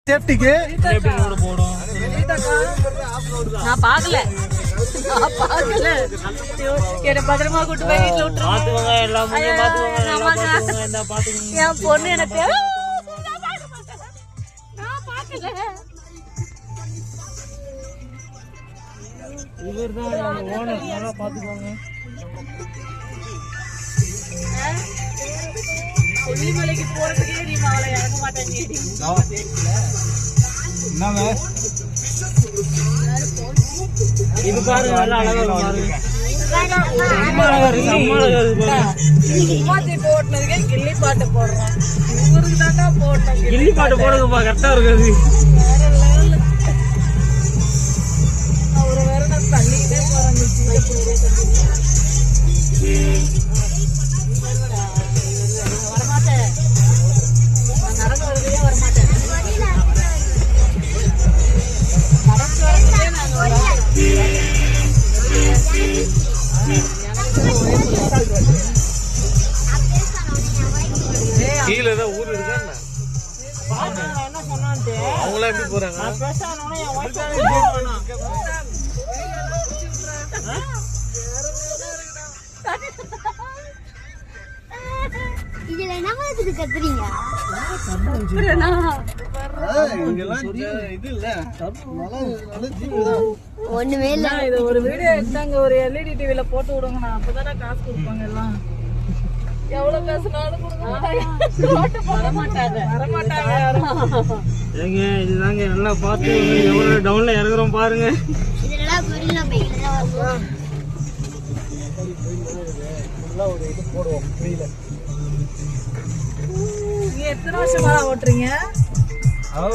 சேஃப்டிக்கு போடும். நான் பாக்கல என்ன பத்திரமா கூட்டு போய் வீட்டுல விட்டுருவாங்க. என் பொண்ணு எனக்கு நான் பாக்கல. இவர்தான் ஓனர், நல்லா பாத்துக்கோங்க. கொல்லிமலைக்கு போறதுக்கே நீ அவளை இறங்க மாட்டேங்க. இது பாருங்க, நல்லா அழகா பாருங்க. போட்டதுக்கே கிள்ளி பாட்டு போடுறோம். ஊருக்கு தாண்டா போட்டோம். கிள்ளி பாட்டு போடுங்கப்பா, கரெக்டா இருக்குது. வேற லெவல்ல அவரை வேற நான் தள்ளிக்கிட்டே போறேன். வரமாட்டேன், நான் நடந்து வரதே வரமாட்டேன். நடந்து வரதே நாங்க வரோம். கீழே ஏதாவது ஊர் இருக்கா என்ன சொன்னான்ட்டு அவங்களாம் எப்படி போறாங்க? இதுல என்ன மாதிரி கத்துறீங்க? ஒண்ணுமே இல்ல. இது ஒரு வீடியோ எடுத்தாங்க, ஒரு எல்இடி டிவில போட்டு விடுங்க. நான் அப்பதானே காசு கொடுப்பாங்க. எல்லாம் எவ்வளவு பேசினாலும் வரமாட்டாங்க ஏங்க, இதுதாங்க நல்லா பார்த்து எவ்வளவு டவுன்ல இறங்குறோம் பாருங்க. இதெல்லாம் புரியல பையில தான் வரும். நீங்க எத்தனை வருஷமா ஓட்டுறீங்க?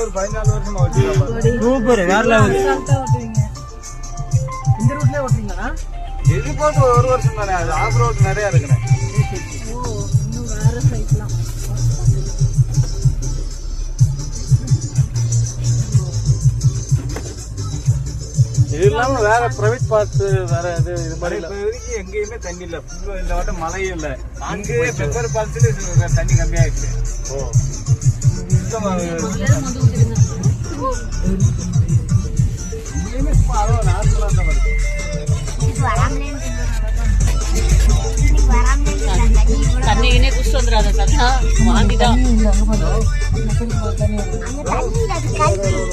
ஒரு 14 வருஷமா ஓட்டிருக்கேன். சூப்பர், வேற லெவல். ஓட்டுவீங்க? இந்த ரூட்லயே ஓட்டுறீங்களா? இது போட்டு ஒரு வருஷம் தானே, அது ஆஃப் ரோட் நிறைய இருக்குண்ணே. இன்னும் வேற சைட்லாம் இது இல்லாம வேற பிரைவேட் பார்ட்ஸ் வேற இது மாதிரி இப்போதைக்கு எங்கேயுமே தண்ணி இல்ல. இந்த வாட்டம் மழையும் இல்ல. அங்கே பெப்பர் பார்ட்ஸ்ல தண்ணி கம்மியாயிடுச்சு. எங்கேயுமே சும்மா அளவு நார்மலா தான் வருது. தண்ணிக்குனே குடிச்சு வந்துடாத சத்தா வாங்கிதான்.